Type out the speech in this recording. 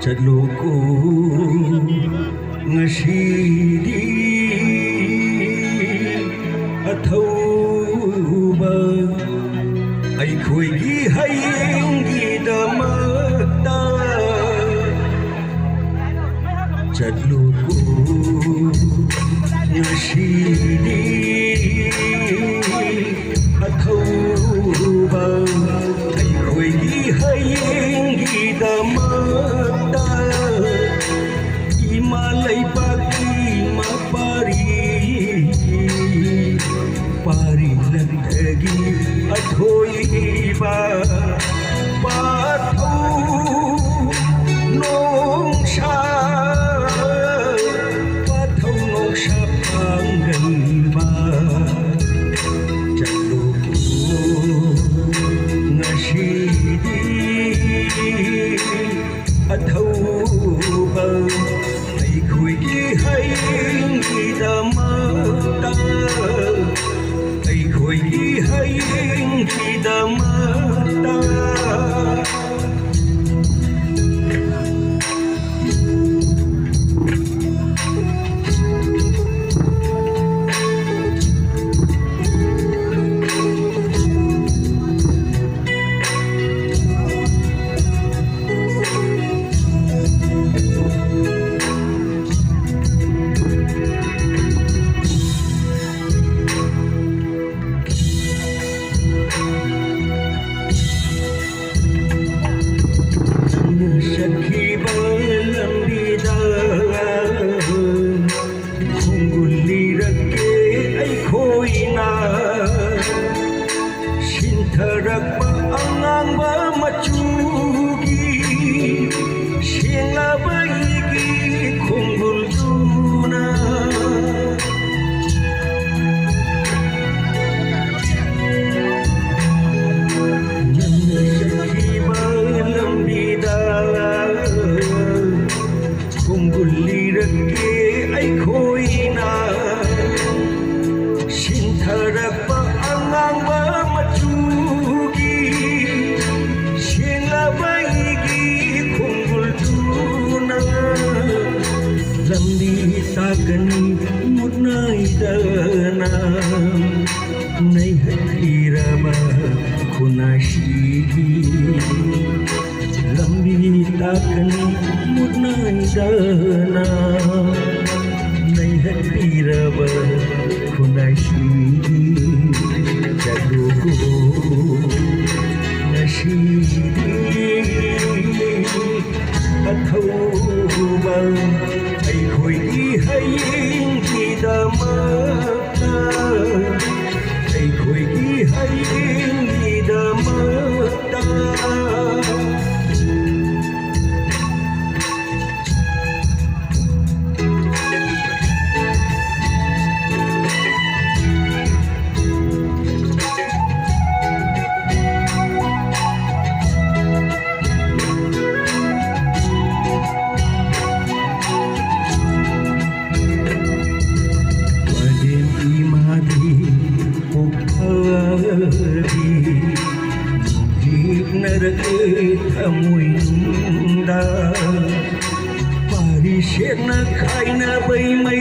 ꯆꯠꯂꯣꯀꯣ ꯉꯁꯤꯗꯤ ꯑꯊꯧꯕ ꯑꯩꯈꯣꯏꯒꯤ ꯍꯌꯦꯡꯒꯤꯗꯃꯛꯇ ꯆꯠꯂꯣꯀꯣ ꯉꯁꯤꯗꯤ ꯑꯊꯧꯕ ꯑꯩꯈꯣꯏꯒꯤ ꯍꯌꯦꯡꯒꯤꯗꯃꯛꯇ ꯏꯃꯥ ꯂꯩꯕꯥꯛꯀꯤ ꯄꯥꯔꯤ ꯂꯝꯗꯒꯤ ꯑꯊꯣꯏꯕ ꯄꯥꯊꯧ ꯅꯣꯡꯁꯥ ꯄꯥꯡꯒꯜꯕ ꯆꯠꯂꯣꯀꯣ ꯉꯁꯤꯗꯤ ꯑꯊꯧꯕ ꯑꯩꯈꯣꯏꯒꯤ ꯍꯌꯦꯡꯒꯤꯗꯃꯛꯇ ꯑꯩꯈꯣꯏꯒꯤ ꯍꯌꯦꯡꯒꯤꯗꯃꯛꯇ ꯆꯠꯈꯤꯕ ꯂꯝꯕꯤꯗ ꯈꯣꯡꯒꯨꯜ ꯂꯤꯔꯛꯀꯦ ꯑꯩꯈꯣꯏꯅ ꯁꯤꯟꯊꯔꯛꯄ ꯑꯉꯥꯡꯕ ꯃꯆꯨꯒꯤ ꯁꯦꯡꯂꯕ ꯏꯒꯤ ꯈꯣꯡꯒꯨꯜꯗꯨꯅ ꯈꯣꯡꯒꯨꯜ ꯂꯤꯔꯛꯀꯦ ꯑꯩꯈꯣꯏꯅ ꯁꯤꯟꯊꯔꯛꯄ ꯑꯉꯥꯡꯕ ꯃꯆꯨꯒꯤ ꯁꯦꯡꯂꯕ ꯏꯒꯤ ꯈꯣꯡꯒꯨꯜꯗꯨꯅ ꯂꯝꯕꯤ ꯇꯥꯛꯀꯅꯤ ꯃꯨꯠꯅꯥꯏꯗꯅ ꯅꯩꯍꯠꯄꯤꯔꯕ ꯈꯨꯟꯅꯥꯏꯁꯤꯒꯤ ꯂꯝꯕꯤ ꯇꯥꯛꯀꯅꯤ ꯃꯨꯠꯅꯥꯏꯗꯅ ꯅꯩꯍꯠꯄꯤꯔꯕ ꯈꯨꯟꯅꯥꯏꯁꯤꯒꯤ ꯆꯠꯂꯣꯀꯣ ꯉꯁꯤꯗꯤ ꯑꯊꯧꯕ ꯑꯩꯈꯣꯏꯒꯤ ꯍꯌꯦꯡꯒꯤꯗꯃꯛꯇ ꯑꯩꯈꯣꯏꯒꯤ ꯍꯌꯦꯡꯒꯤꯗꯃꯛꯇ ꯅꯔꯛꯂꯦ ꯊꯃꯣꯏꯅꯨꯡꯗ ꯄꯥꯔꯤ ꯁꯦꯠꯅ ꯈꯥꯏꯅꯕꯩ ꯃꯩ